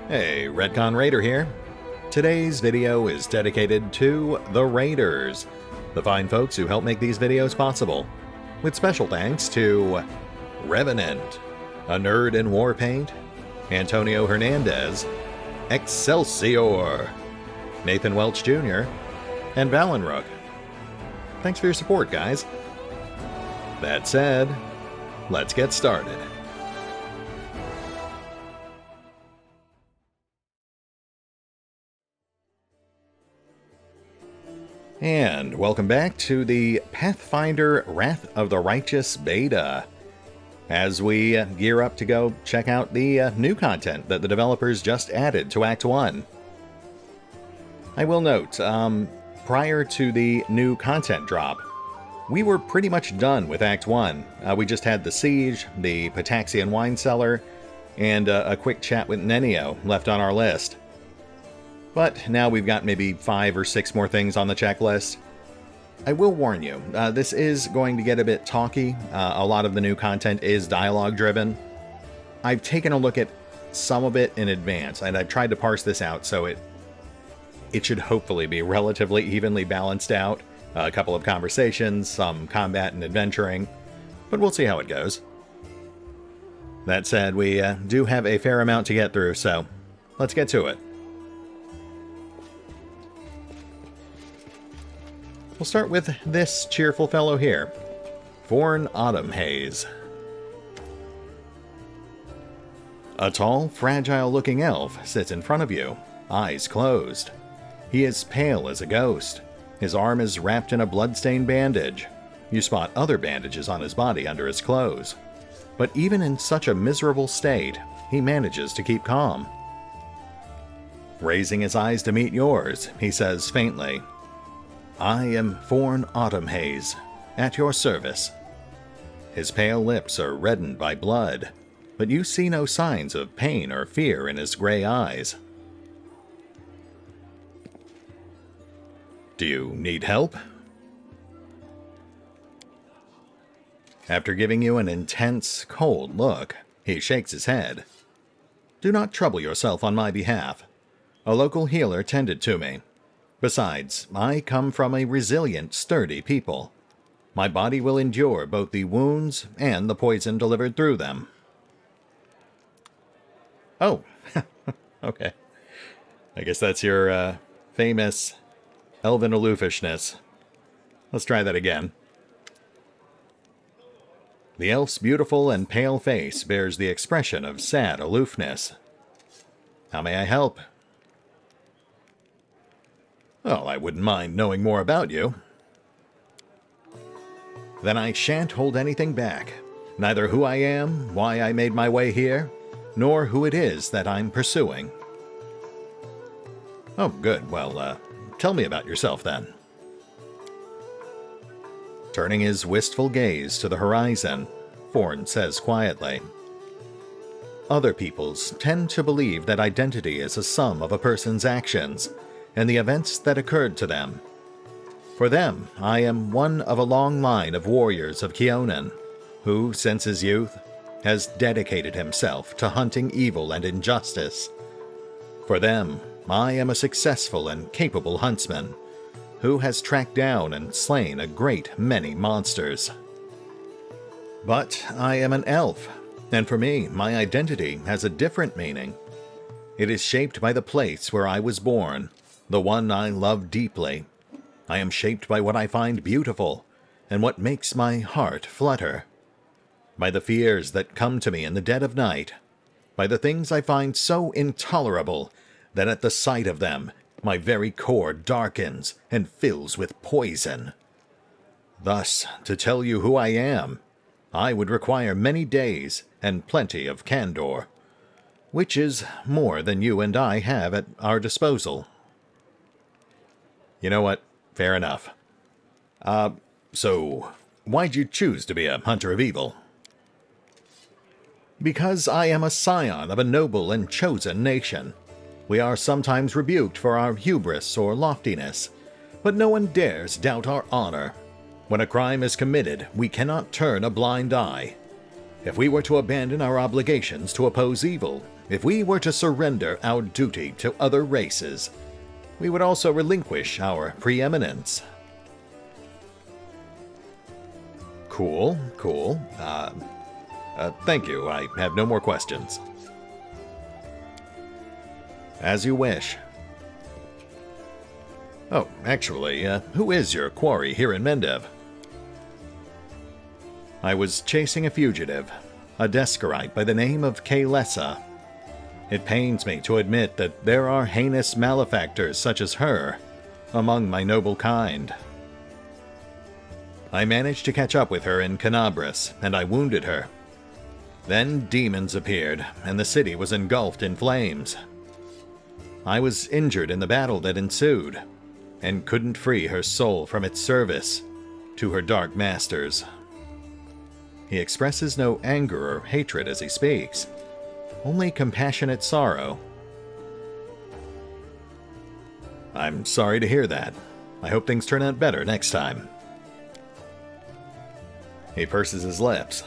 Hey, RetconRaider here. Today's video is dedicated to the Raiders, the fine folks who help make these videos possible, with special thanks to Revenant, Anerdinwarpaint, Antonio Hernandez, Exsellsior, Nathan Welch Jr., and Valinrook. Thanks for your support, guys. That said, let's get started. And welcome back to the Pathfinder Wrath of the Righteous beta, as we gear up to go check out the new content that the developers just added to Act 1. I will note, prior to the new content drop, we were pretty much done with Act 1. We just had the Siege, the Pitaxian wine cellar, and a quick chat with Nenio left on our list. But now we've got maybe 5 or 6 more things on the checklist. I will warn you, this is going to get a bit talky. A lot of the new content is dialogue-driven. I've taken a look at some of it in advance, and I've tried to parse this out so it should hopefully be relatively evenly balanced out. A couple of conversations, some combat and adventuring, but we'll see how it goes. That said, we do have a fair amount to get through, so let's get to it. We'll start with this cheerful fellow here, Forn Autumn Haze. A tall, fragile-looking elf sits in front of you, eyes closed. He is pale as a ghost. His arm is wrapped in a blood-stained bandage. You spot other bandages on his body under his clothes. But even in such a miserable state, he manages to keep calm. Raising his eyes to meet yours, he says faintly, "I am Forn Autumn Haze, at your service." His pale lips are reddened by blood, but you see no signs of pain or fear in his gray eyes. "Do you need help?" After giving you an intense, cold look, he shakes his head. "Do not trouble yourself on my behalf. A local healer tended to me. Besides, I come from a resilient, sturdy people. My body will endure both the wounds and the poison delivered through them." Oh, okay. I guess that's your famous elven aloofishness. Let's try that again. The elf's beautiful and pale face bears the expression of sad aloofness. "How may I help?" "Well, I wouldn't mind knowing more about you." "Then I shan't hold anything back. Neither who I am, why I made my way here, nor who it is that I'm pursuing." "Oh, good. Well, tell me about yourself, then." Turning his wistful gaze to the horizon, Forn says quietly, "Other peoples tend to believe that identity is a sum of a person's actions and the events that occurred to them. For them, I am one of a long line of warriors of Keonan, who, since his youth, has dedicated himself to hunting evil and injustice. For them, I am a successful and capable huntsman, who has tracked down and slain a great many monsters. But I am an elf, and for me, my identity has a different meaning. It is shaped by the place where I was born, the one I love deeply. I am shaped by what I find beautiful, and what makes my heart flutter. By the fears that come to me in the dead of night. By the things I find so intolerable that at the sight of them, my very core darkens and fills with poison. Thus, to tell you who I am, I would require many days and plenty of candor, which is more than you and I have at our disposal." You know what? Fair enough. So, why'd you choose to be a hunter of evil? "Because I am a scion of a noble and chosen nation. We are sometimes rebuked for our hubris or loftiness, but no one dares doubt our honor. When a crime is committed, we cannot turn a blind eye. If we were to abandon our obligations to oppose evil, if we were to surrender our duty to other races, we would also relinquish our preeminence. Cool. Thank you. I have no more questions. As you wish. Oh, actually, who is your quarry here in Mendev? I was chasing a fugitive, a Descarite by the name of Kaylessa. It pains me to admit that there are heinous malefactors such as her among my noble kind. I managed to catch up with her in Kenabres, and I wounded her. Then demons appeared, and the city was engulfed in flames. I was injured in the battle that ensued, and couldn't free her soul from its service to her dark masters. He expresses no anger or hatred as he speaks, only compassionate sorrow. I'm sorry to hear that. I hope things turn out better next time. He purses his lips.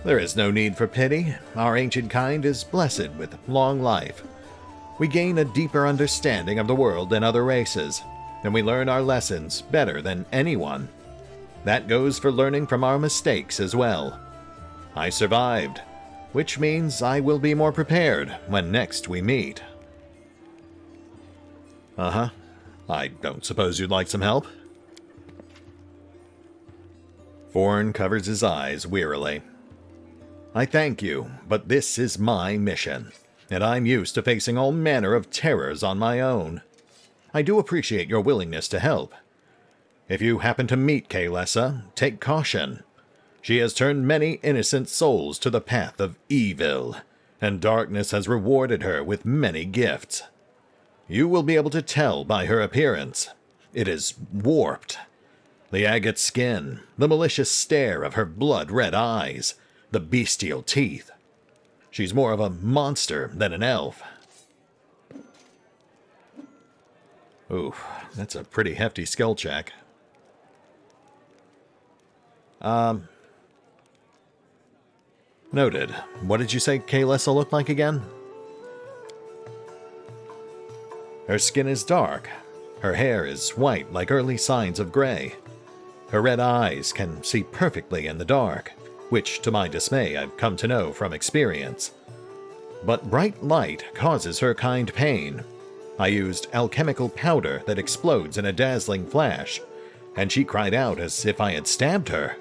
There is no need for pity. Our ancient kind is blessed with long life. We gain a deeper understanding of the world than other races, and we learn our lessons better than anyone. That goes for learning from our mistakes as well. I survived, which means I will be more prepared when next we meet. Uh-huh. I don't suppose you'd like some help? Forn covers his eyes wearily. I thank you, but this is my mission, and I'm used to facing all manner of terrors on my own. I do appreciate your willingness to help. If you happen to meet Kaylessa, take caution. She has turned many innocent souls to the path of evil, and darkness has rewarded her with many gifts. You will be able to tell by her appearance. It is warped. The agate skin, the malicious stare of her blood-red eyes, the bestial teeth. She's more of a monster than an elf. Oof, that's a pretty hefty skill check. Noted. What did you say Kaylessa looked like again? Her skin is dark. Her hair is white like early signs of gray. Her red eyes can see perfectly in the dark, which to my dismay I've come to know from experience. But bright light causes her kind pain. I used alchemical powder that explodes in a dazzling flash, and she cried out as if I had stabbed her.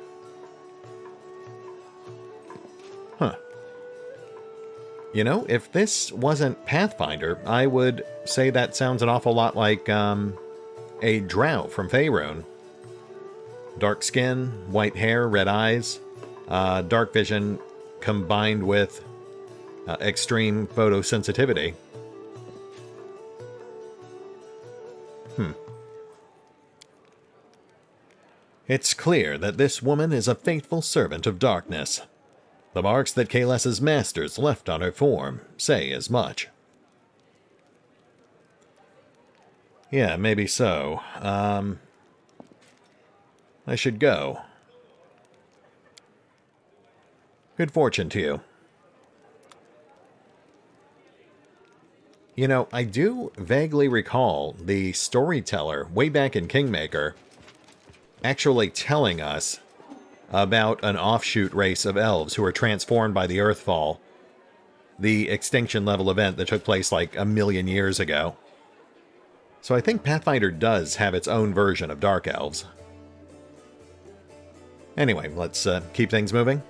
Huh. You know, if this wasn't Pathfinder, I would say that sounds an awful lot like, a drow from Faerun. Dark skin, white hair, red eyes, dark vision combined with extreme photosensitivity. It's clear that this woman is a faithful servant of darkness. The marks that Kaylessa's masters left on her form say as much. Yeah, maybe so. I should go. Good fortune to you. You know, I do vaguely recall the storyteller way back in Kingmaker actually telling us about an offshoot race of elves who were transformed by the Earthfall, the extinction level event that took place like 1,000,000 years ago. So I think Pathfinder does have its own version of Dark Elves. Anyway, let's keep things moving.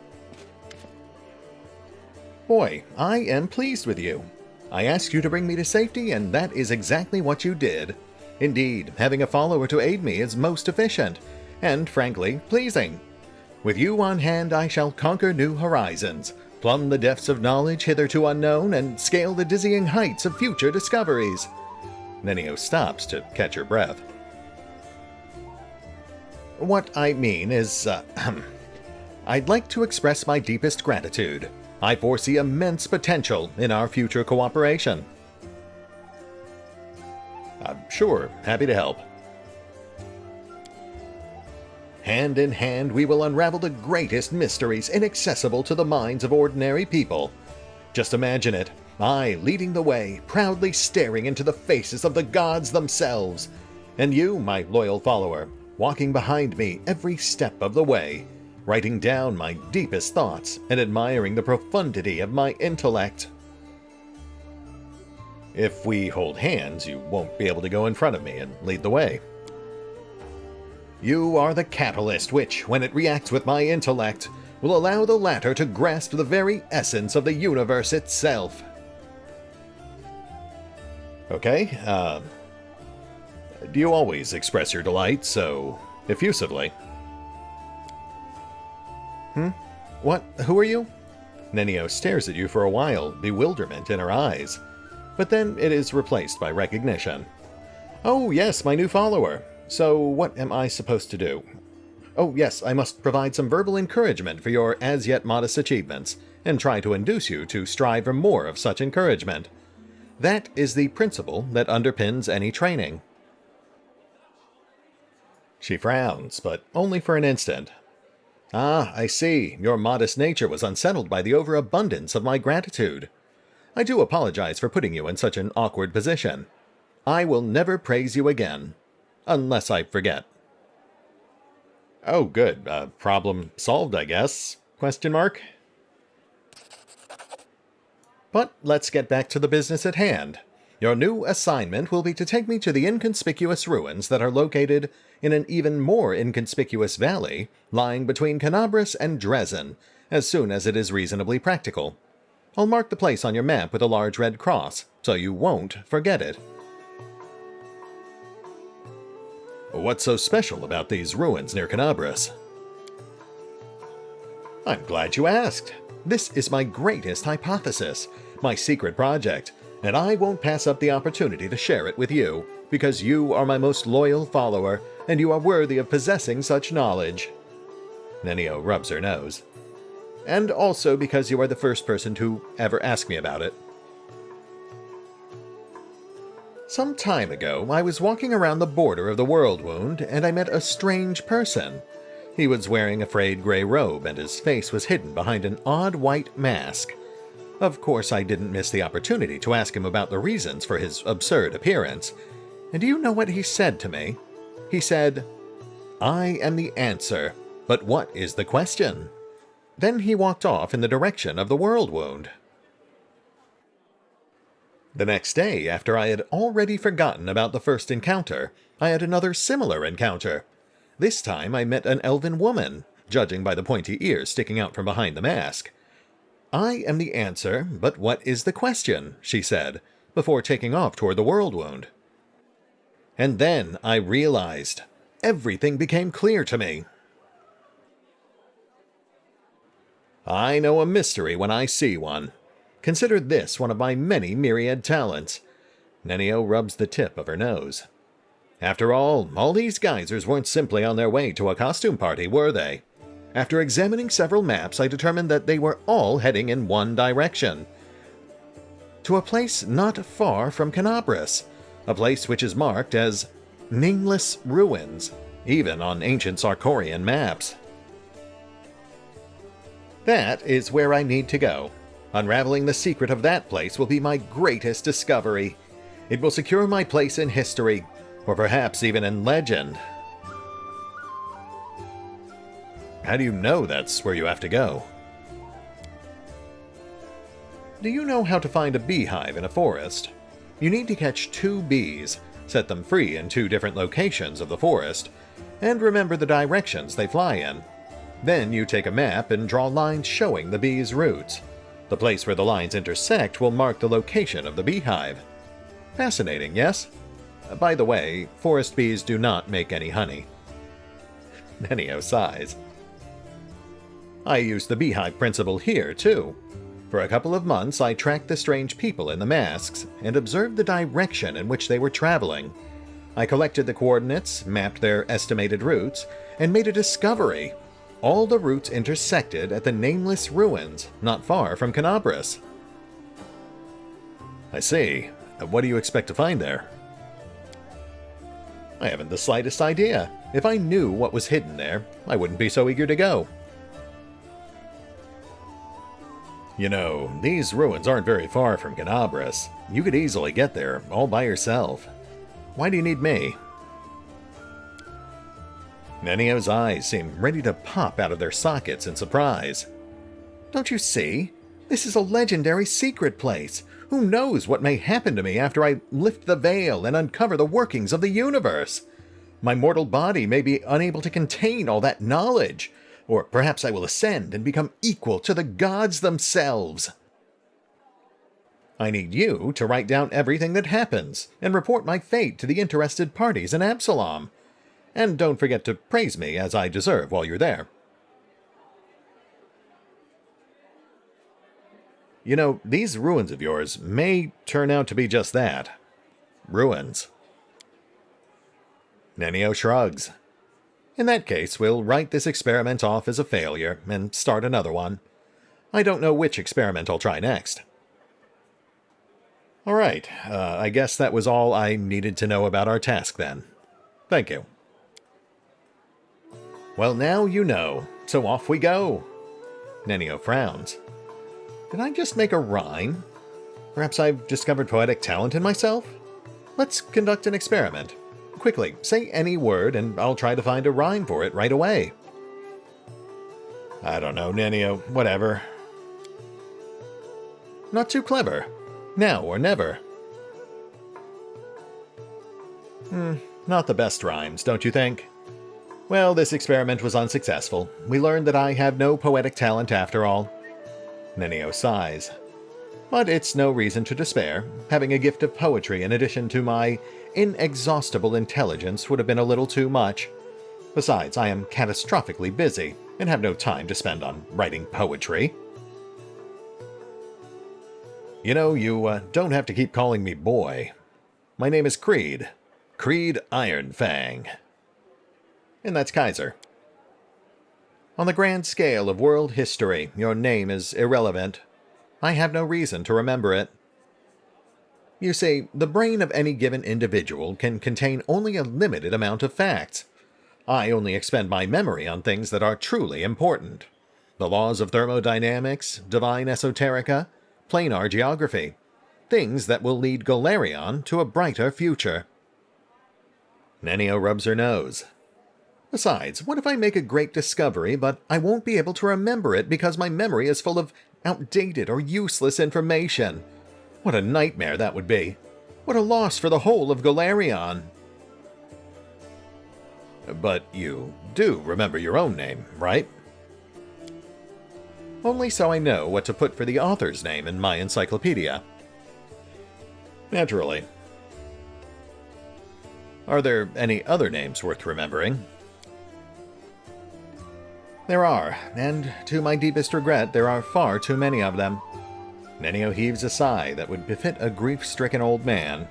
Boy, I am pleased with you. I asked you to bring me to safety, and that is exactly what you did. Indeed, having a follower to aid me is most efficient, and frankly, pleasing. With you on hand, I shall conquer new horizons, plumb the depths of knowledge hitherto unknown, and scale the dizzying heights of future discoveries. Nenio stops to catch her breath. What I mean is, I'd like to express my deepest gratitude. I foresee immense potential in our future cooperation. Sure, happy to help. Hand in hand, we will unravel the greatest mysteries inaccessible to the minds of ordinary people. Just imagine it, I leading the way, proudly staring into the faces of the gods themselves, and you, my loyal follower, walking behind me every step of the way, writing down my deepest thoughts and admiring the profundity of my intellect. If we hold hands, you won't be able to go in front of me and lead the way. You are the catalyst which, when it reacts with my intellect, will allow the latter to grasp the very essence of the universe itself. Okay, do you always express your delight so effusively? What? Who are you? Nenio stares at you for a while, bewilderment in her eyes, but then it is replaced by recognition. Oh yes, my new follower. So what am I supposed to do? Oh yes, I must provide some verbal encouragement for your as yet modest achievements, and try to induce you to strive for more of such encouragement. That is the principle that underpins any training. She frowns, but only for an instant. Ah, I see. Your modest nature was unsettled by the overabundance of my gratitude. I do apologize for putting you in such an awkward position. I will never praise you again. Unless I forget. Oh, good. Problem solved, I guess? Question mark? But let's get back to the business at hand. Your new assignment will be to take me to the inconspicuous ruins that are located in an even more inconspicuous valley lying between Kenabres and Dresden, as soon as it is reasonably practical. I'll mark the place on your map with a large red cross, so you won't forget it. What's so special about these ruins near Kenabres? I'm glad you asked. This is my greatest hypothesis, my secret project, and I won't pass up the opportunity to share it with you, because you are my most loyal follower, and you are worthy of possessing such knowledge. Nenio rubs her nose. And also because you are the first person to ever ask me about it. Some time ago, I was walking around the border of the World Wound, and I met a strange person. He was wearing a frayed gray robe, and his face was hidden behind an odd white mask. Of course, I didn't miss the opportunity to ask him about the reasons for his absurd appearance. And do you know what he said to me? He said, "I am the answer, but what is the question?" Then he walked off in the direction of the World Wound. The next day, after I had already forgotten about the first encounter, I had another similar encounter. This time I met an elven woman, judging by the pointy ears sticking out from behind the mask. "I am the answer, but what is the question?" she said, before taking off toward the World Wound. And then I realized. Everything became clear to me. I know a mystery when I see one. Consider this one of my many myriad talents. Nenio rubs the tip of her nose. After all these geysers weren't simply on their way to a costume party, were they? After examining several maps, I determined that they were all heading in one direction. To a place not far from Kenabres, a place which is marked as Nameless Ruins, even on ancient Sarkorian maps. That is where I need to go. Unraveling the secret of that place will be my greatest discovery. It will secure my place in history, or perhaps even in legend. How do you know that's where you have to go? Do you know how to find a beehive in a forest? You need to catch 2 bees, set them free in 2 different locations of the forest, and remember the directions they fly in. Then you take a map and draw lines showing the bees' routes. The place where the lines intersect will mark the location of the beehive. Fascinating, yes? By the way, forest bees do not make any honey. Nenio sighs. I use the beehive principle here, too. For a couple of months, I tracked the strange people in the masks and observed the direction in which they were traveling. I collected the coordinates, mapped their estimated routes, and made a discovery. All the routes intersected at the Nameless Ruins, not far from Kenabres. I see. What do you expect to find there? I haven't the slightest idea. If I knew what was hidden there, I wouldn't be so eager to go. You know, these ruins aren't very far from Kenabres. You could easily get there, all by yourself. Why do you need me? Nenio's eyes seem ready to pop out of their sockets in surprise. Don't you see? This is a legendary secret place. Who knows what may happen to me after I lift the veil and uncover the workings of the universe? My mortal body may be unable to contain all that knowledge, or perhaps I will ascend and become equal to the gods themselves. I need you to write down everything that happens and report my fate to the interested parties in Absalom. And don't forget to praise me as I deserve while you're there. You know, these ruins of yours may turn out to be just that. Ruins. Nenio shrugs. In that case, we'll write this experiment off as a failure and start another one. I don't know which experiment I'll try next. Alright, I guess that was all I needed to know about our task then. Thank you. Well, now you know, so off we go. Nenio frowns. Did I just make a rhyme? Perhaps I've discovered poetic talent in myself? Let's conduct an experiment. Quickly, say any word and I'll try to find a rhyme for it right away. I don't know, Nenio, whatever. Not too clever. Now or never. Not the best rhymes, don't you think? Well, this experiment was unsuccessful. We learned that I have no poetic talent after all. Nenio sighs. But it's no reason to despair. Having a gift of poetry in addition to my inexhaustible intelligence would have been a little too much. Besides, I am catastrophically busy and have no time to spend on writing poetry. You know, you don't have to keep calling me boy. My name is Creed. Creed Ironfang. And that's Kaiser. On the grand scale of world history, your name is irrelevant. I have no reason to remember it. You see, the brain of any given individual can contain only a limited amount of facts. I only expend my memory on things that are truly important. The laws of thermodynamics, divine esoterica, planar geography. Things that will lead Golarion to a brighter future. Nenio rubs her nose. Besides, what if I make a great discovery, but I won't be able to remember it because my memory is full of outdated or useless information? What a nightmare that would be. What a loss for the whole of Golarion. But you do remember your own name, right? Only so I know what to put for the author's name in my encyclopedia. Naturally. Are there any other names worth remembering? There are, and to my deepest regret, there are far too many of them. Nenio heaves a sigh that would befit a grief-stricken old man.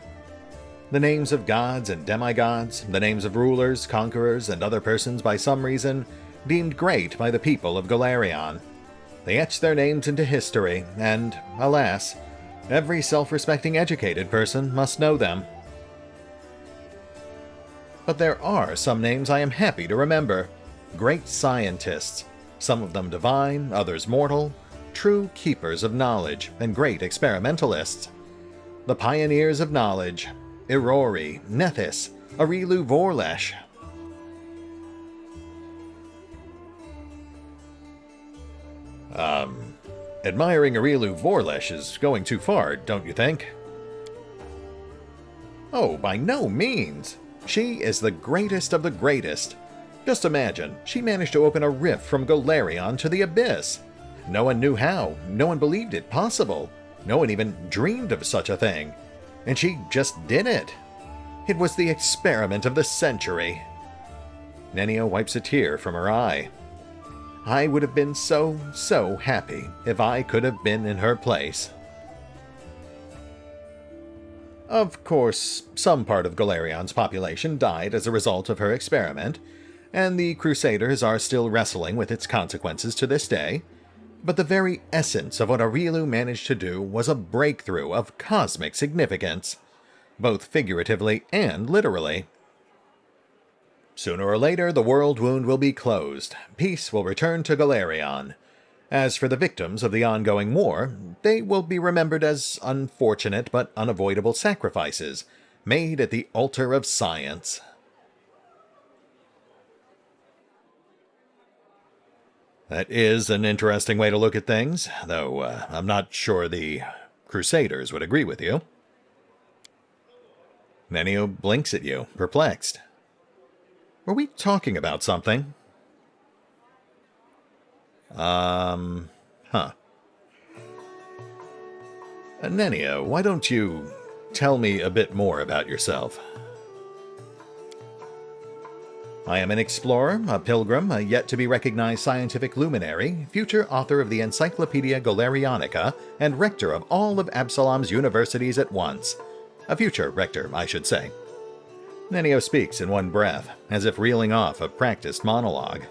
The names of gods and demigods, the names of rulers, conquerors, and other persons by some reason deemed great by the people of Golarion. They etched their names into history, and, alas, every self-respecting educated person must know them. But there are some names I am happy to remember. Great scientists, some of them divine, others mortal, true keepers of knowledge, and great experimentalists. The pioneers of knowledge, Irori, Nethys, Arilu Vorlesh. Admiring Arilu Vorlesh is going too far, don't you think? Oh, by no means. She is the greatest of the greatest. Just imagine, she managed to open a rift from Golarion to the Abyss. No one knew how, no one believed it possible, no one even dreamed of such a thing. And she just did it. It was the experiment of the century. Nenio wipes a tear from her eye. I would have been so happy if I could have been in her place. Of course, some part of Golarion's population died as a result of her experiment, and the Crusaders are still wrestling with its consequences to this day, but the very essence of what Arilu managed to do was a breakthrough of cosmic significance, both figuratively and literally. Sooner or later, the world wound will be closed. Peace will return to Golarion. As for the victims of the ongoing war, they will be remembered as unfortunate but unavoidable sacrifices made at the altar of science. That is an interesting way to look at things, though I'm not sure the Crusaders would agree with you. Nenio blinks at you, perplexed. Were we talking about something? Nenio, why don't you tell me a bit more about yourself? I am an explorer, a pilgrim, a yet-to-be-recognized scientific luminary, future author of the Encyclopedia Golarionica, and rector of all of Absalom's universities at once. A future rector, I should say. Nenio speaks in one breath, as if reeling off a practiced monologue.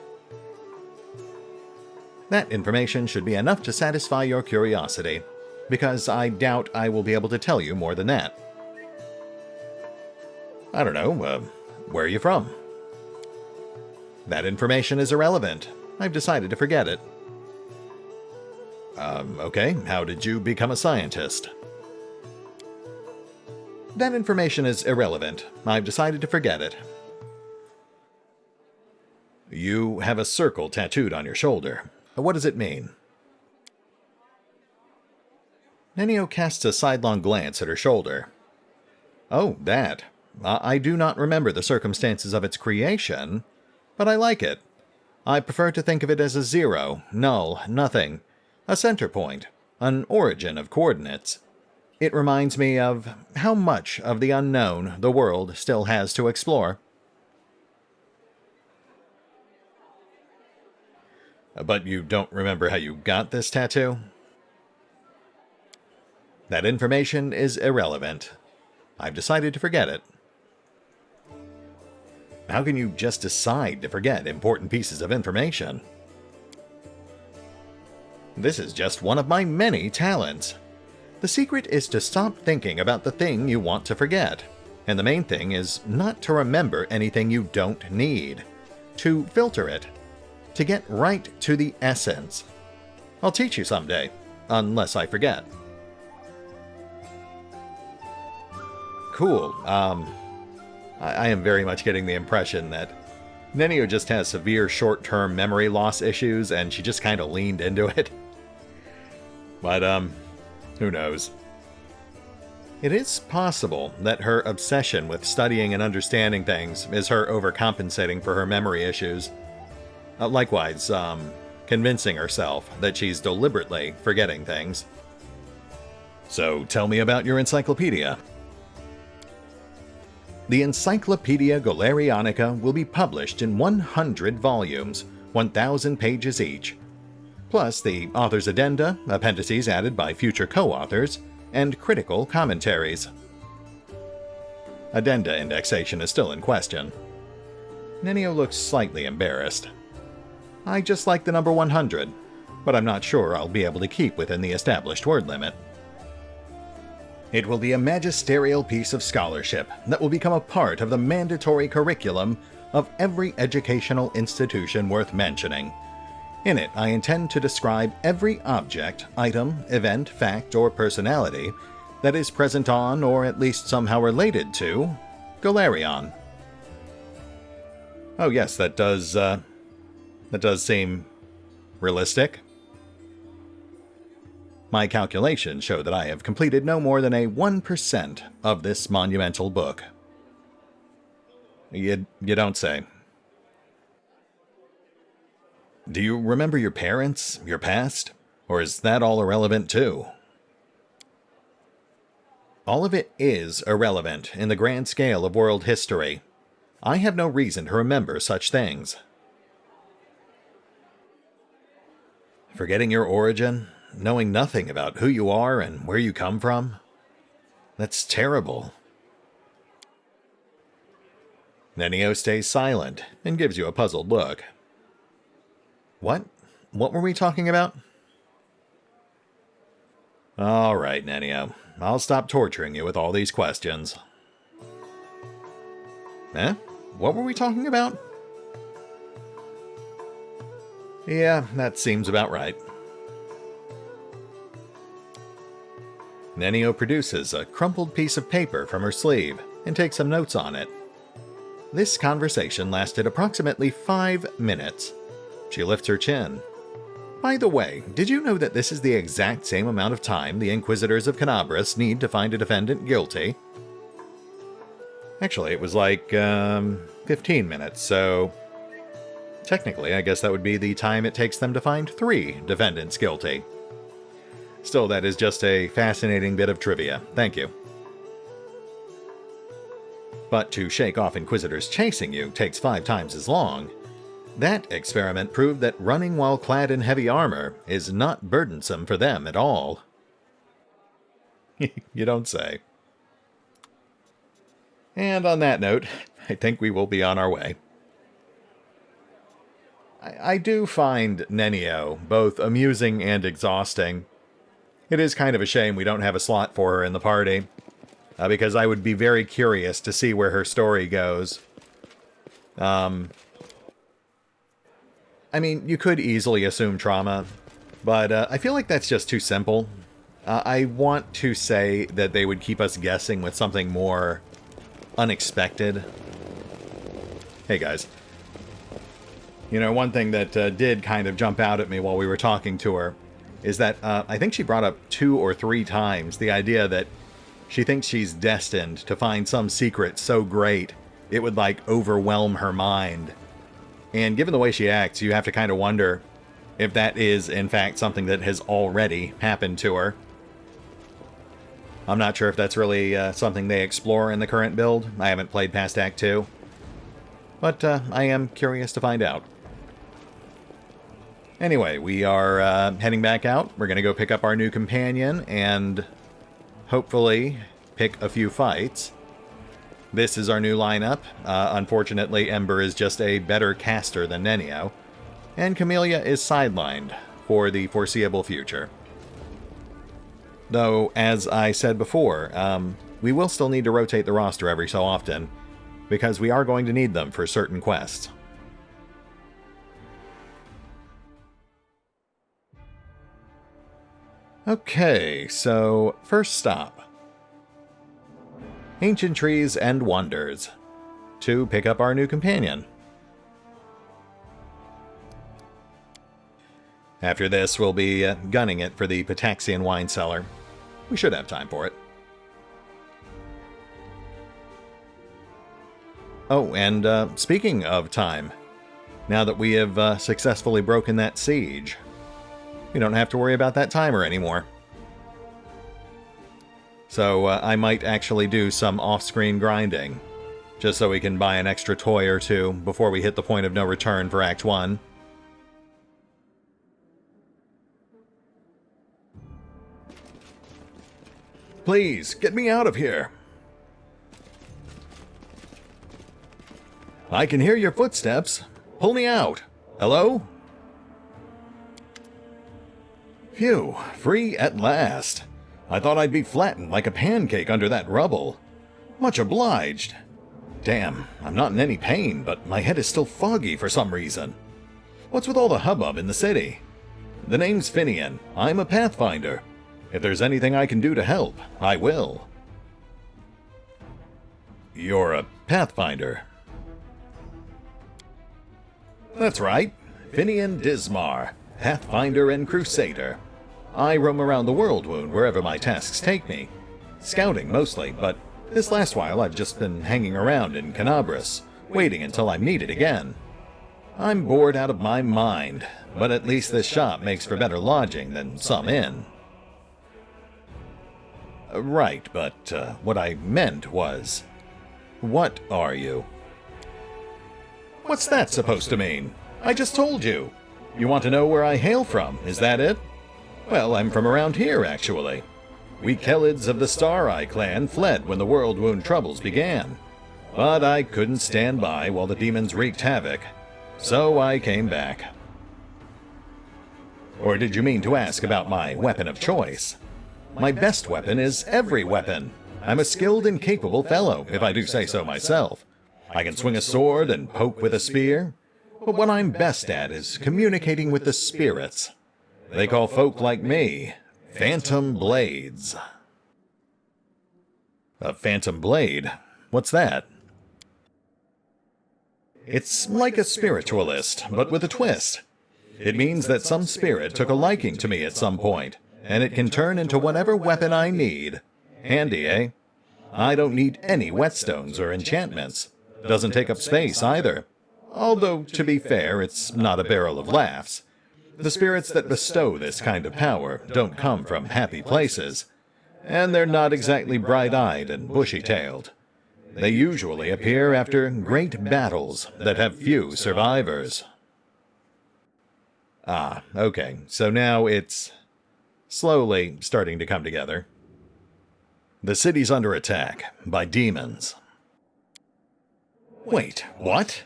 That information should be enough to satisfy your curiosity, because I doubt I will be able to tell you more than that. I don't know, where are you from? That information is irrelevant. I've decided to forget it. Okay, how did you become a scientist? That information is irrelevant. I've decided to forget it. You have a circle tattooed on your shoulder. What does it mean? Nenio casts a sidelong glance at her shoulder. Oh, that. I do not remember the circumstances of its creation, but I like it. I prefer to think of it as a zero, null, nothing, a center point, an origin of coordinates. It reminds me of how much of the unknown the world still has to explore. But you don't remember how you got this tattoo? That information is irrelevant. I've decided to forget it. How can you just decide to forget important pieces of information? This is just one of my many talents. The secret is to stop thinking about the thing you want to forget. And the main thing is not to remember anything you don't need. To filter it. To get right to the essence. I'll teach you someday, unless I forget. Cool. I am very much getting the impression that Nenio just has severe short-term memory loss issues, and she just kind of leaned into it. But, who knows? It is possible that her obsession with studying and understanding things is her overcompensating for her memory issues. Likewise, convincing herself that she's deliberately forgetting things. So, tell me about your encyclopedia. The Encyclopedia Golarionica will be published in 100 volumes, 1,000 pages each, plus the author's addenda, appendices added by future co-authors, and critical commentaries. Addenda indexation is still in question. Nenio looks slightly embarrassed. I just like the number 100, but I'm not sure I'll be able to keep within the established word limit. It will be a magisterial piece of scholarship that will become a part of the mandatory curriculum of every educational institution worth mentioning. In it, I intend to describe every object, item, event, fact, or personality that is present on, or at least somehow related to, Golarion. Oh yes, that does seem realistic. My calculations show that I have completed no more than a 1% of this monumental book. You don't say. Do you remember your parents, your past? Or is that all irrelevant too? All of it is irrelevant in the grand scale of world history. I have no reason to remember such things. Forgetting your origin? Knowing nothing about who you are and where you come from? That's terrible. Nenio stays silent and gives you a puzzled look. What? What were we talking about? All right, Nenio. I'll stop torturing you with all these questions. Eh? what were we talking about? Yeah, that seems about right. Nenio produces a crumpled piece of paper from her sleeve and takes some notes on it. This conversation lasted approximately 5 minutes. She lifts her chin. By the way, did you know that this is the exact same amount of time the Inquisitors of Kenabres need to find a defendant guilty? Actually, it was like 15 minutes, so technically I guess that would be the time it takes them to find 3 defendants guilty. Still, that is just a fascinating bit of trivia. Thank you. But to shake off Inquisitors chasing you takes 5 times as long. That experiment proved that running while clad in heavy armor is not burdensome for them at all. You don't say. And on that note, I think we will be on our way. I do find Nenio both amusing and exhausting. It is kind of a shame we don't have a slot for her in the party, because I would be very curious to see where her story goes. I mean, you could easily assume trauma, but I feel like that's just too simple. I want to say that they would keep us guessing with something more unexpected. Hey guys. You know, one thing that did kind of jump out at me while we were talking to her is that I think she brought up 2 or 3 times the idea that she thinks she's destined to find some secret so great it would, like, overwhelm her mind. And given the way she acts, you have to kind of wonder if that is, in fact, something that has already happened to her. I'm not sure if that's really something they explore in the current build. I haven't played past Act 2. But I am curious to find out. Anyway, we are heading back out. We're going to go pick up our new companion and hopefully pick a few fights. This is our new lineup. Unfortunately, Ember is just a better caster than Nenio, and Camellia is sidelined for the foreseeable future. Though, as I said before, we will still need to rotate the roster every so often, because we are going to need them for certain quests. Okay, so first stop. Ancient Trees and Wonders, to pick up our new companion. After this, we'll be gunning it for the Pitaxian wine cellar. We should have time for it. Oh, and speaking of time, now that we have successfully broken that siege, we don't have to worry about that timer anymore. So I might actually do some off-screen grinding, just so we can buy an extra toy or 2 before we hit the point of no return for Act 1. Please, get me out of here. I can hear your footsteps. Pull me out. Hello? Phew, free at last. I thought I'd be flattened like a pancake under that rubble. Much obliged. Damn, I'm not in any pain, but my head is still foggy for some reason. What's with all the hubbub in the city? The name's Finnean. I'm a Pathfinder. If there's anything I can do to help, I will. You're a Pathfinder. That's right. Finnean Dismar, Pathfinder and Crusader. I roam around the world wound wherever my tasks take me. Scouting mostly, but this last while I've just been hanging around in Kenabres, waiting until I'm needed again. I'm bored out of my mind, but at least this shop makes for better lodging than some inn. Right, but what I meant was, what are you? What's that supposed to mean? I just told you. You want to know where I hail from, is that it? Well, I'm from around here, actually. We Kellids of the Star-Eye clan fled when the World Wound troubles began. But I couldn't stand by while the demons wreaked havoc, so I came back. Or did you mean to ask about my weapon of choice? My best weapon is every weapon. I'm a skilled and capable fellow, if I do say so myself. I can swing a sword and poke with a spear, but what I'm best at is communicating with the spirits. They call folk like me Phantom Blades. A Phantom Blade? What's that? It's like a spiritualist, but with a twist. It means that some spirit took a liking to me at some point, and it can turn into whatever weapon I need. Handy, eh? I don't need any whetstones or enchantments. Doesn't take up space either. Although, to be fair, it's not a barrel of laughs. The spirits that bestow this kind of power don't come from happy places, and they're not exactly bright-eyed and bushy-tailed. They usually appear after great battles that have few survivors. Ah, okay, so now it's slowly starting to come together. The city's under attack by demons. Wait, what?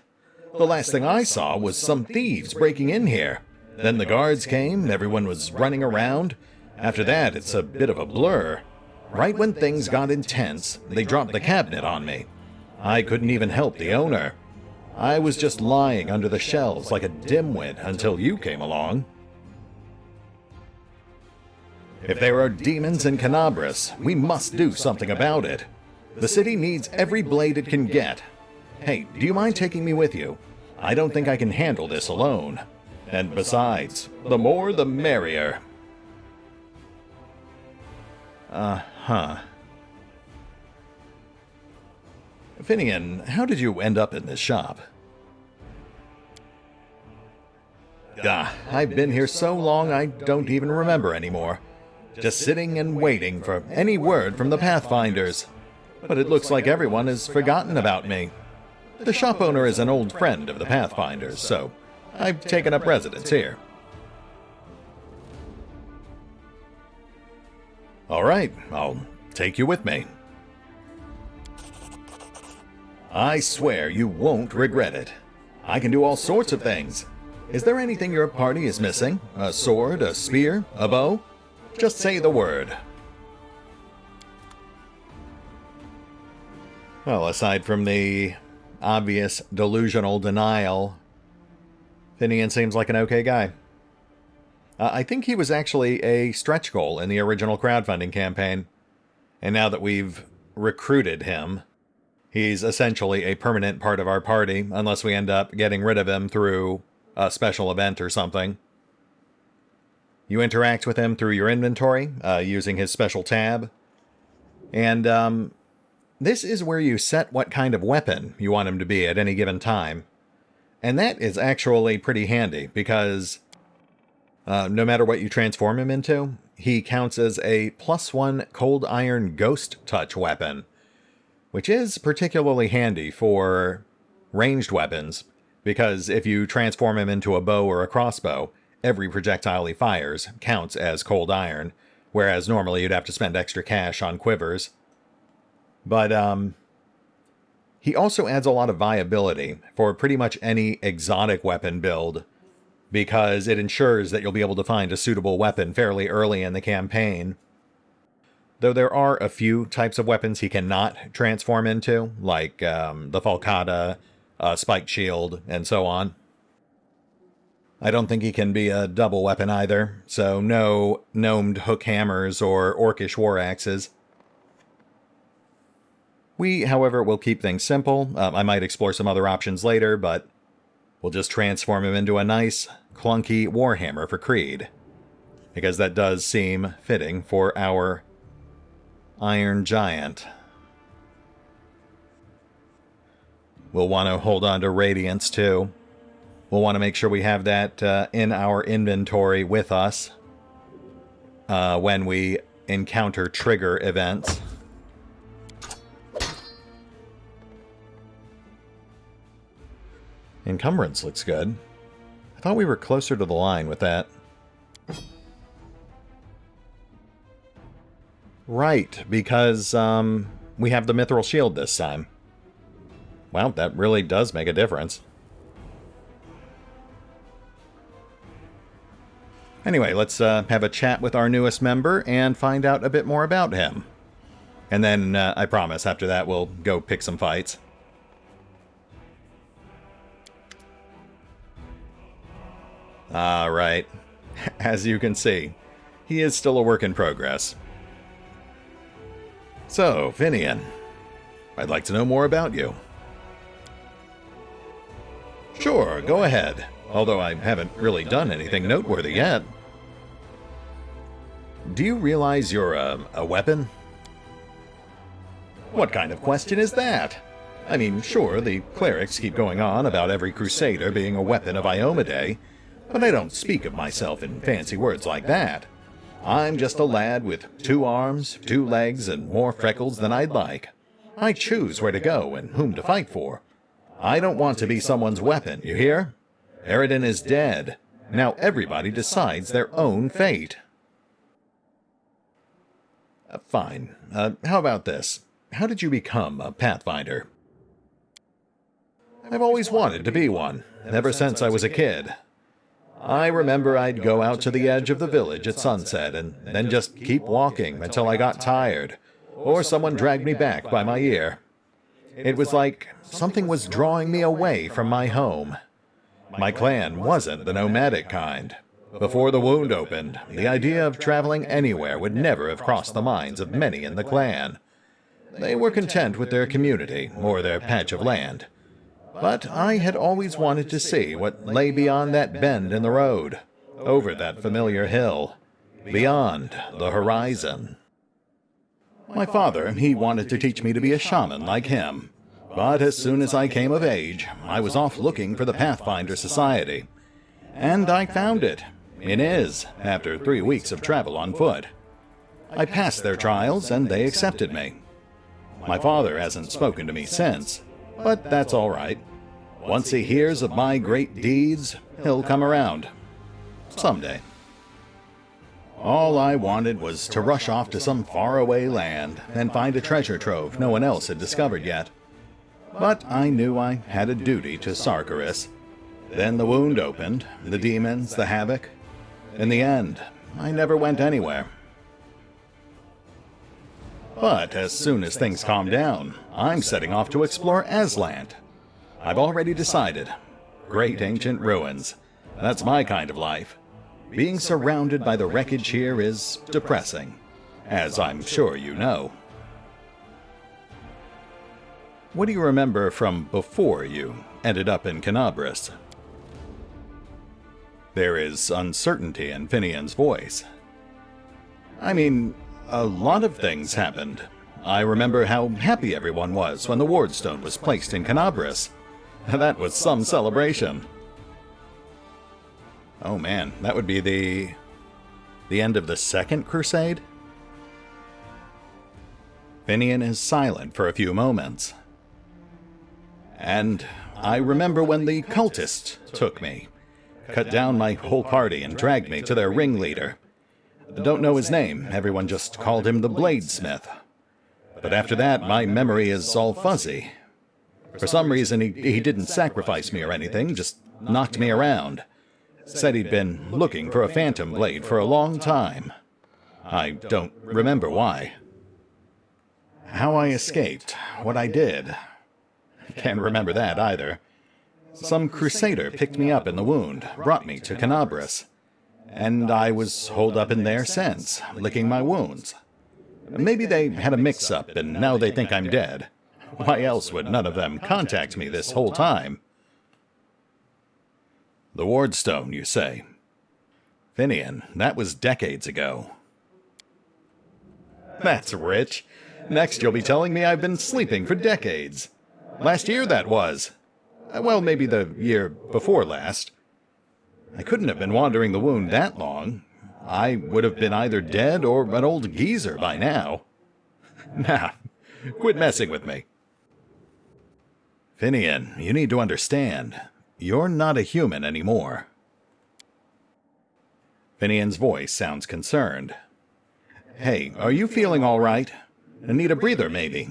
The last thing I saw was some thieves breaking in here. Then the guards came, everyone was running around. After that, it's a bit of a blur. Right when things got intense, they dropped the cabinet on me. I couldn't even help the owner. I was just lying under the shelves like a dimwit until you came along. If there are demons in Kenabres, we must do something about it. The city needs every blade it can get. Hey, do you mind taking me with you? I don't think I can handle this alone. And besides, the more the merrier. Finnean, how did you end up in this shop? I've been here so long I don't even remember anymore. Just sitting and waiting for any word from the Pathfinders. But it looks like everyone has forgotten about me. The shop owner is an old friend of the Pathfinders, so I've taken up residence here. All right, I'll take you with me. I swear you won't regret it. I can do all sorts of things. Is there anything your party is missing? A sword, a spear, a bow? Just say the word. Well, aside from the obvious delusional denial, Finnean seems like an okay guy. I think he was actually a stretch goal in the original crowdfunding campaign. And now that we've recruited him, he's essentially a permanent part of our party, unless we end up getting rid of him through a special event or something. You interact with him through your inventory, using his special tab. And this is where you set what kind of weapon you want him to be at any given time. And that is actually pretty handy, because no matter what you transform him into, he counts as a +1 cold iron ghost touch weapon, which is particularly handy for ranged weapons, because if you transform him into a bow or a crossbow, every projectile he fires counts as cold iron, whereas normally you'd have to spend extra cash on quivers. But he also adds a lot of viability for pretty much any exotic weapon build, because it ensures that you'll be able to find a suitable weapon fairly early in the campaign. Though there are a few types of weapons he cannot transform into, like the Falcata, Spiked Shield, and so on. I don't think he can be a double weapon either, so no gnomed hook hammers or orcish war axes. We, however, will keep things simple. I might explore some other options later, but we'll just transform him into a nice, clunky warhammer for Creed, because that does seem fitting for our Iron Giant. We'll want to hold on to Radiance, too. We'll want to make sure we have that in our inventory with us when we encounter trigger events. Encumbrance looks good. I thought we were closer to the line with that. Right, because we have the Mithril Shield this time. Well, that really does make a difference. Anyway, let's have a chat with our newest member and find out a bit more about him. And then, I promise, after that we'll go pick some fights. Ah, right. As you can see, he is still a work in progress. So, Finnean, I'd like to know more about you. Sure, go ahead, although I haven't really done anything noteworthy yet. Do you realize you're a weapon? What kind of question is that? I mean, sure, the clerics keep going on about every crusader being a weapon of Iomedae, but I don't speak of myself in fancy words like that. I'm just a lad with 2 arms, 2 legs, and more freckles than I'd like. I choose where to go and whom to fight for. I don't want to be someone's weapon, you hear? Aradin is dead. Now everybody decides their own fate. Fine. How about this? How did you become a Pathfinder? I've always wanted to be one, ever since I was a kid. I remember I'd go out to the edge of the village at sunset and then just keep walking until I got tired, or someone dragged me back by my ear. It was like something was drawing me away from my home. My clan wasn't the nomadic kind. Before the wound opened, the idea of traveling anywhere would never have crossed the minds of many in the clan. They were content with their community or their patch of land. But I had always wanted to see what lay beyond that bend in the road, over that familiar hill, beyond the horizon. My father, he wanted to teach me to be a shaman like him. But as soon as I came of age, I was off looking for the Pathfinder Society. And I found it. In Iz, after 3 weeks of travel on foot. I passed their trials, and they accepted me. My father hasn't spoken to me since, but that's all right. Once he hears of my great deeds, he'll come around. Someday. All I wanted was to rush off to some faraway land and find a treasure trove no one else had discovered yet. But I knew I had a duty to Sargeras. Then the wound opened, the demons, the havoc. In the end, I never went anywhere. But as soon as things calm down, I'm setting off to explore Aslant. I've already decided. Great ancient ruins. That's my kind of life. Being surrounded by the wreckage here is depressing, as I'm sure you know. What do you remember from before you ended up in Kenabres? There is uncertainty in Finnean's voice. I mean, a lot of things happened. I remember how happy everyone was when the Wardstone was placed in Kenabres. That was some celebration. Oh man, that would be the end of the Second Crusade? Finnean is silent for a few moments. And I remember when the cultists took me, cut down my whole party and dragged me to their ringleader. I don't know his name, everyone just called him the Bladesmith. But after that, my memory is all fuzzy. For some reason, he didn't sacrifice me or anything, just knocked me around. Said he'd been looking for a phantom blade for a long time. I don't remember why. How I escaped, what I did. Can't remember that either. Some crusader picked me up in the wound, brought me to Kenabres. And I was holed up in there since, licking my wounds. Maybe they had a mix-up and now they think I'm dead. Why else would none of them contact me this whole time? The Wardstone, you say? Finnean, that was decades ago. That's rich. Next you'll be telling me I've been sleeping for decades. Last year that was. Well, maybe the year before last. I couldn't have been wandering the wound that long. I would have been either dead or an old geezer by now. Nah, quit messing with me. Finnean, you need to understand. You're not a human anymore. Finnean's voice sounds concerned. Hey, are you feeling all right? Need a breather, maybe?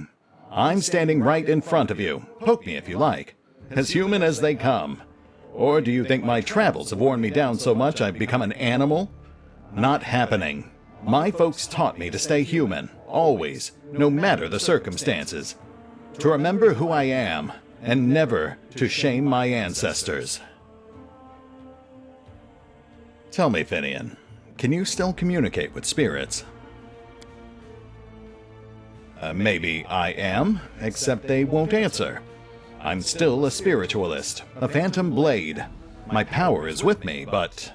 I'm standing right in front of you. Poke me if you like. As human as they come. Or do you think my travels have worn me down so much I've become an animal? Not happening. My folks taught me to stay human, always, no matter the circumstances. To remember who I am, and never to shame my ancestors. Tell me, Finnean, can you still communicate with spirits? Maybe I am, except they won't answer. I'm still a spiritualist, a phantom blade. My power is with me, but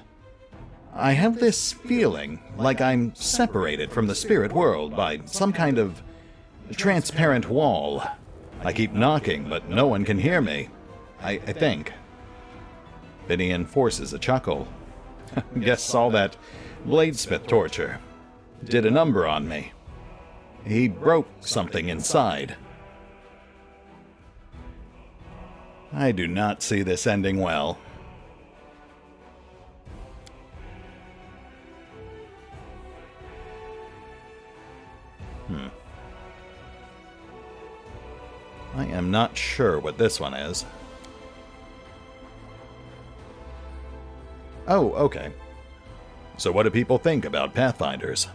I have this feeling like I'm separated from the spirit world by some kind of transparent wall. I keep knocking, but no one can hear me. I think. Finnean forces a chuckle. Guess all that bladesmith torture did a number on me. He broke something inside. I do not see this ending well. I am not sure what this one is. Oh, okay. So what do people think about Pathfinders?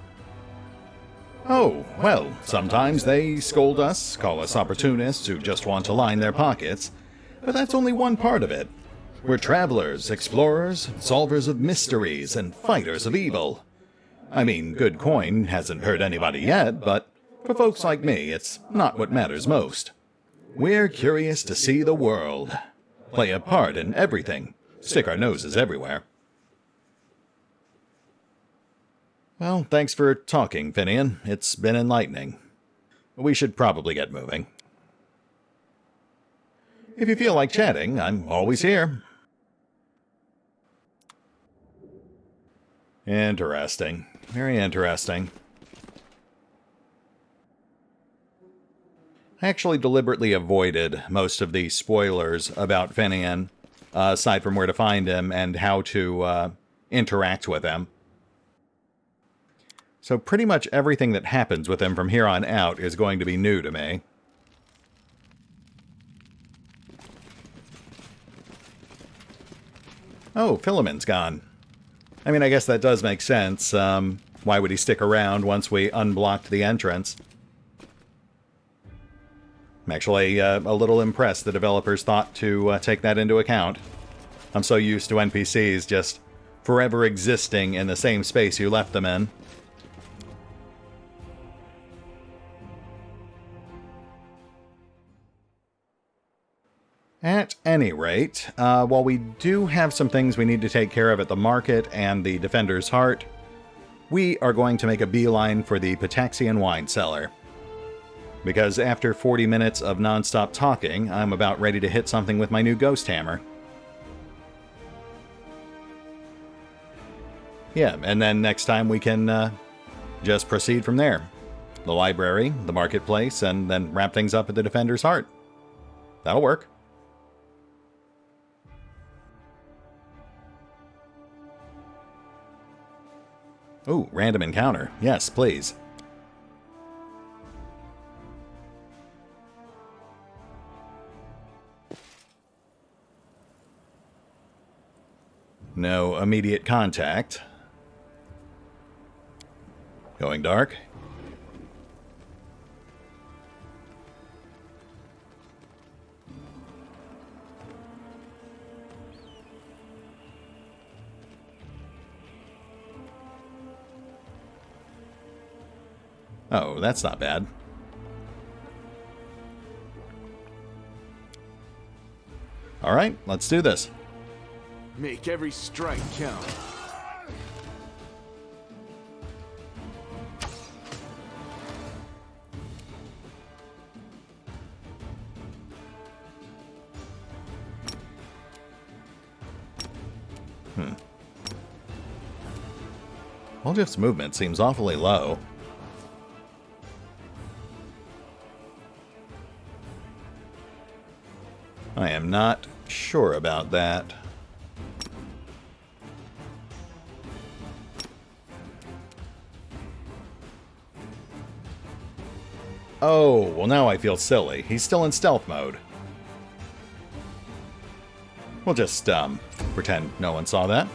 Oh, well, sometimes they scold us, call us opportunists who just want to line their pockets, but that's only one part of it. We're travelers, explorers, solvers of mysteries, and fighters of evil. I mean, good coin hasn't hurt anybody yet, but for folks like me, it's not what matters most. We're curious to see the world, play a part in everything, stick our noses everywhere. Well, thanks for talking, Finnean. It's been enlightening. We should probably get moving. If you feel like chatting, I'm always here. Interesting. Very interesting. I actually deliberately avoided most of the spoilers about Finnean, aside from where to find him and how to interact with him. So pretty much everything that happens with him from here on out is going to be new to me. Oh, Philemon's gone. I mean, I guess that does make sense. Why would he stick around once we unblocked the entrance? I'm actually a little impressed the developers thought to take that into account. I'm so used to NPCs just forever existing in the same space you left them in. At any rate, while we do have some things we need to take care of at the market and the Defender's Heart, we are going to make a beeline for the Pitaxian wine cellar. Because after 40 minutes of non-stop talking, I'm about ready to hit something with my new ghost hammer. Yeah, and then next time we can just proceed from there. The library, the marketplace, and then wrap things up at the Defender's Heart. That'll work. Ooh, random encounter. Yes, please. No immediate contact. Going dark. Oh, that's not bad. All right, let's do this. Make every strike count. Waldrift's movement seems awfully low. I am not sure about that. Oh, well now I feel silly. He's still in stealth mode. We'll just, pretend no one saw that.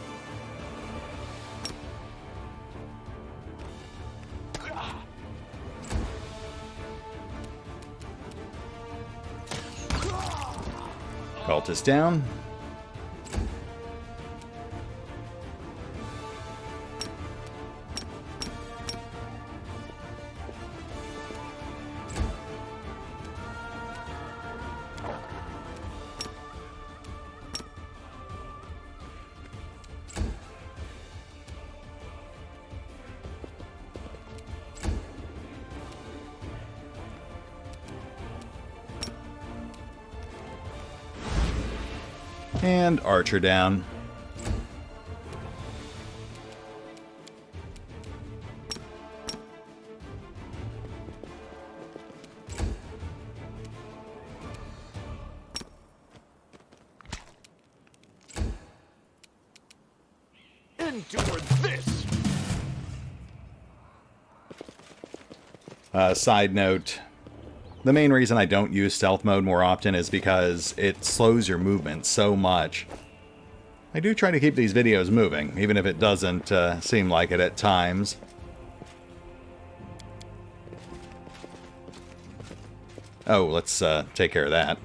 Belt is down. And archer down. Endure this! Side note, the main reason I don't use stealth mode more often is because it slows your movement so much. I do try to keep these videos moving, even if it doesn't seem like it at times. Oh, let's take care of that.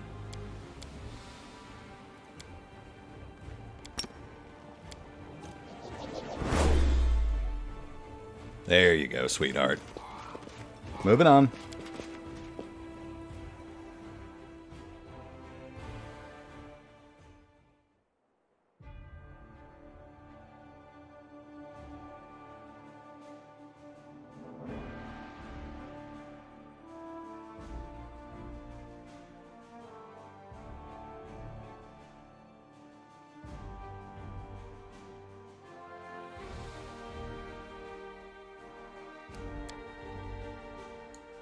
There you go, sweetheart. Moving on.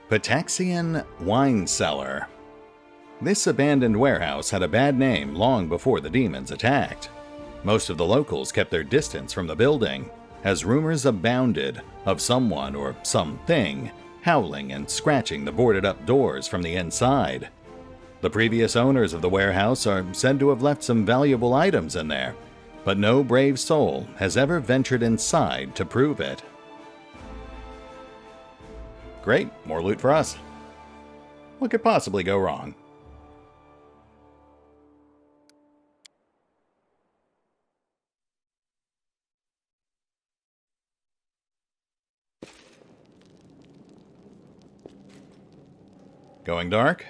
Pitaxian Wine Cellar. This abandoned warehouse had a bad name long before the demons attacked. Most of the locals kept their distance from the building, as rumors abounded of someone or something howling and scratching the boarded-up doors from the inside. The previous owners of the warehouse are said to have left some valuable items in there, but no brave soul has ever ventured inside to prove it. Great, more loot for us. What could possibly go wrong? Going dark?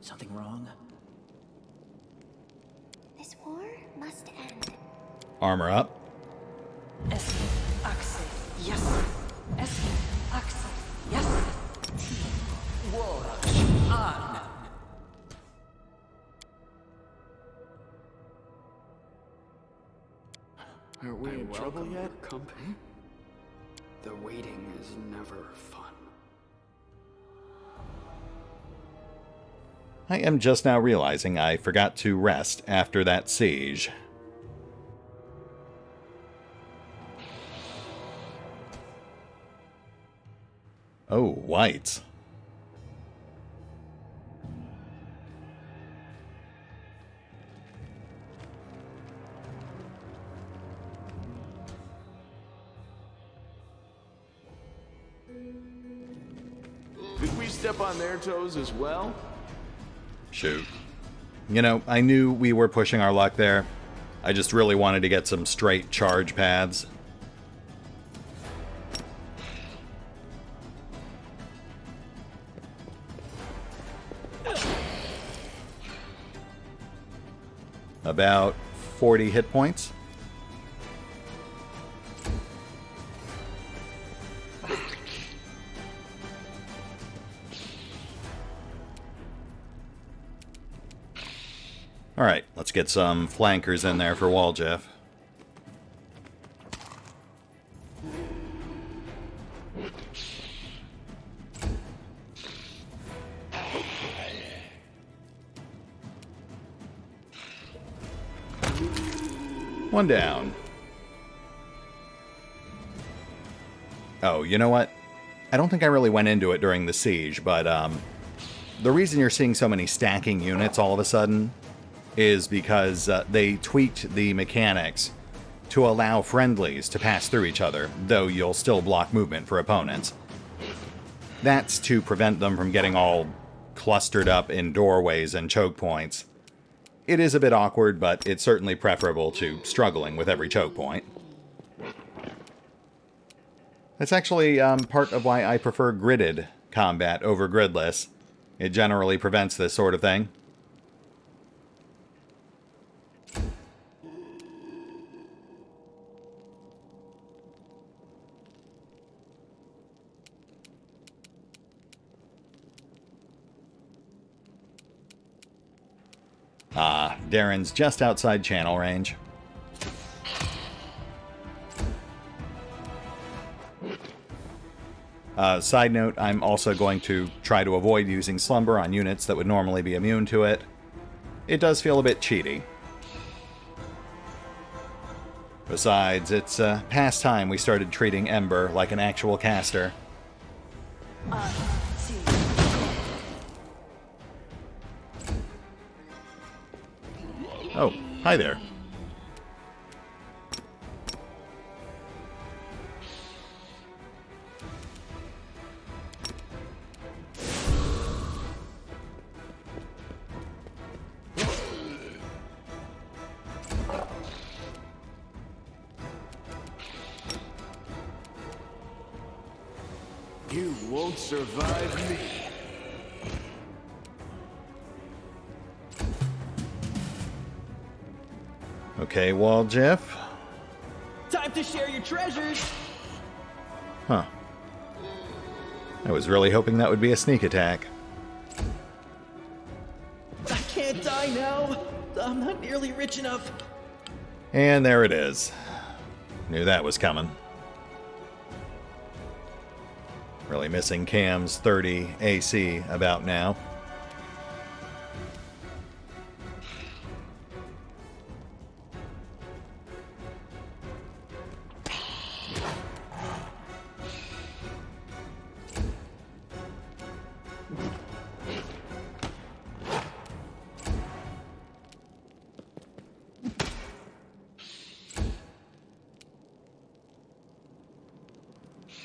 Something wrong? This war must end. Armor up. Achse, yes. Achse, yes. Watch on. Are we in trouble yet? Company? The waiting is never fun. I am just now realizing I forgot to rest after that siege. Oh, whites. Did we step on their toes as well? Shoot. You know, I knew we were pushing our luck there. I just really wanted to get some straight charge paths. About 40 hit points. Alright, let's get some flankers in there for wall Jeff. One down. Oh, you know what? I don't think I really went into it during the siege, but the reason you're seeing so many stacking units all of a sudden is because they tweaked the mechanics to allow friendlies to pass through each other, though you'll still block movement for opponents. That's to prevent them from getting all clustered up in doorways and choke points. It is a bit awkward, but it's certainly preferable to struggling with every choke point. That's actually part of why I prefer gridded combat over gridless. It generally prevents this sort of thing. Ah, Darren's just outside channel range. Side note, I'm also going to try to avoid using Slumber on units that would normally be immune to it. It does feel a bit cheaty. Besides, it's past time we started treating Ember like an actual caster. Oh, hi there. You won't survive me. Okay, Wall Jeff. Time to share your treasures! Huh. I was really hoping that would be a sneak attack. I can't die now! I'm not nearly rich enough. And there it is. Knew that was coming. Really missing Cam's 30 AC about now.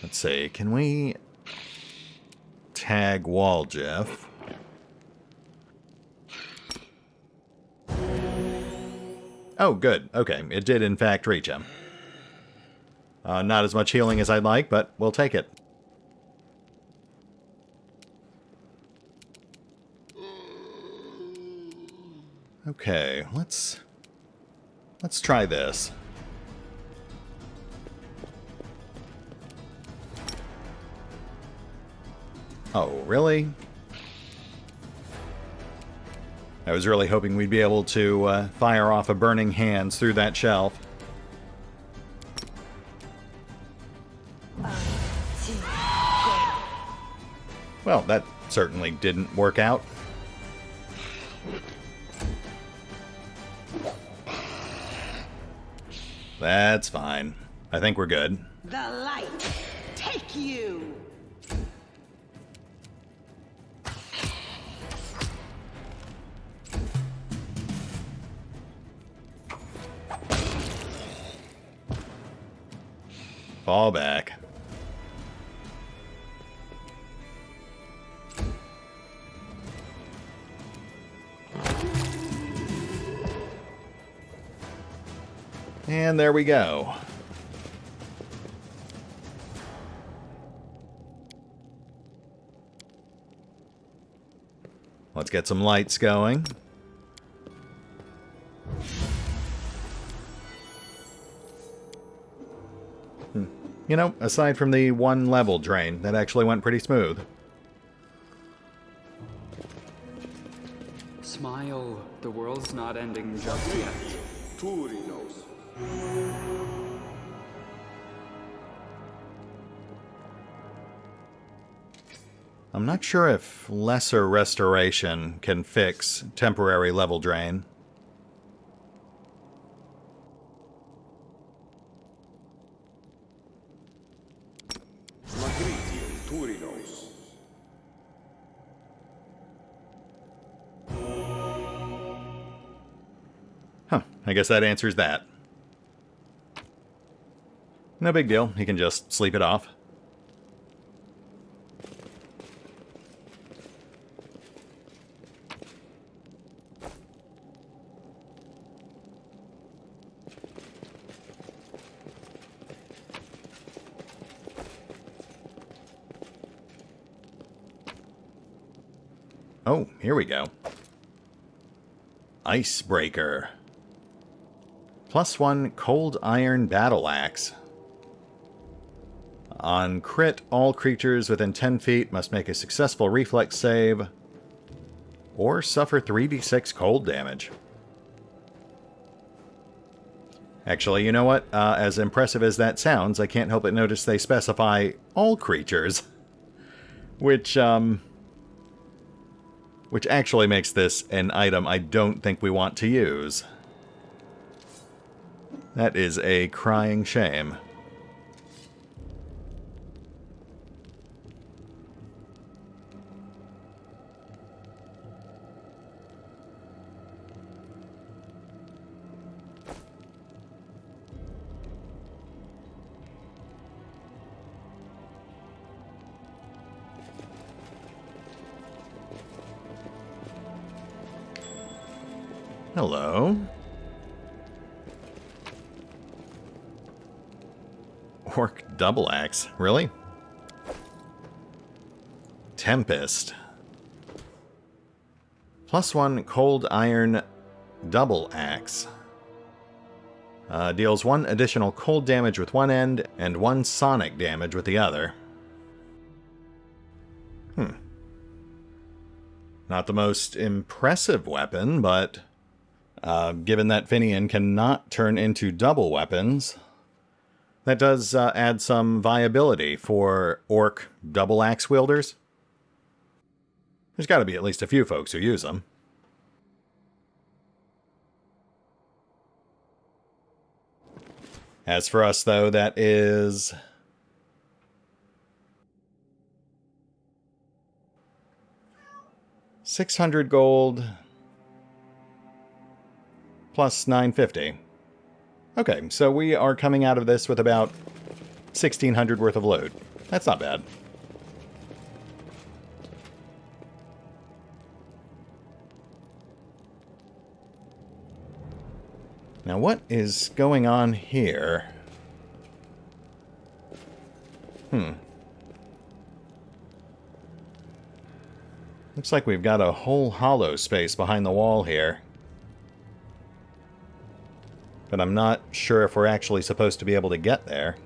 Let's see, can we tag Wall Jeff? Oh, good. Okay, it did in fact reach him. Not as much healing as I'd like, but we'll take it. Okay, let's try this. Oh, really? I was really hoping we'd be able to fire off a burning hands through that shelf. Well, that certainly didn't work out. That's fine. I think we're good. The light, take you! Fall back. And there we go. Let's get some lights going. You know, aside from the one level drain, that actually went pretty smooth. Smile, the world's not ending just yet. I'm not sure if lesser restoration can fix temporary level drain. Huh, I guess that answers that. No big deal, he can just sleep it off. Oh, here we go. Icebreaker. +1 Cold Iron Battle Axe. On crit, all creatures within 10 feet must make a successful reflex save or suffer 3d6 cold damage. Actually, you know what? As impressive as that sounds, I can't help but notice they specify all creatures. Which actually makes this an item I don't think we want to use. That is a crying shame. Hello. Orc double axe, really? Tempest. +1 cold iron double axe. Deals 1 additional cold damage with one end and 1 sonic damage with the other. Not the most impressive weapon, but given that Finnean cannot turn into double weapons, that does add some viability for orc double axe wielders. There's got to be at least a few folks who use them. As for us, though, that is 600 gold plus 950. Okay, so we are coming out of this with about 1,600 worth of loot. That's not bad. Now, what is going on here? Looks like we've got a whole hollow space behind the wall here. But I'm not sure if we're actually supposed to be able to get there.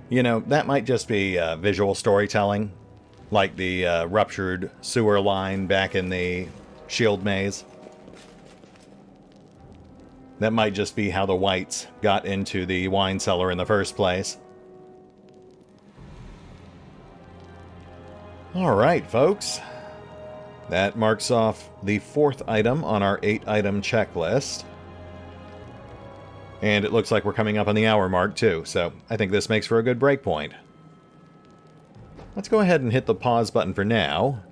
You know, that might just be visual storytelling, like the ruptured sewer line back in the shield maze. That might just be how the whites got into the wine cellar in the first place. Alright, folks. That marks off the 4th item on our 8-item checklist. And it looks like we're coming up on the hour mark, too, so I think this makes for a good break point. Let's go ahead and hit the pause button for now,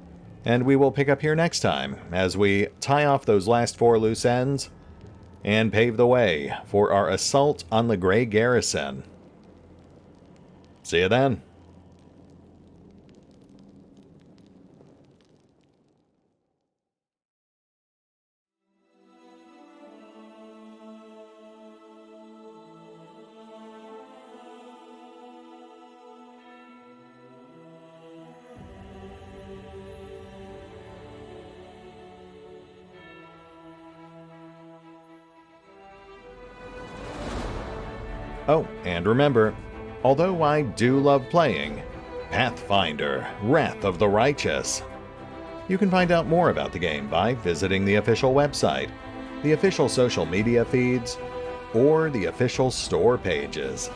and we will pick up here next time as we tie off those last 4 loose ends and pave the way for our assault on the Gray Garrison. See you then. Oh, and remember, although I do love playing Pathfinder, Wrath of the Righteous, you can find out more about the game by visiting the official website, the official social media feeds, or the official store pages.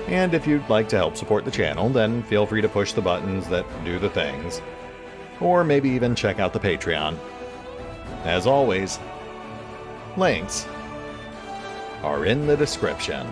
And if you'd like to help support the channel, then feel free to push the buttons that do the things, or maybe even check out the Patreon. As always, links are in the description.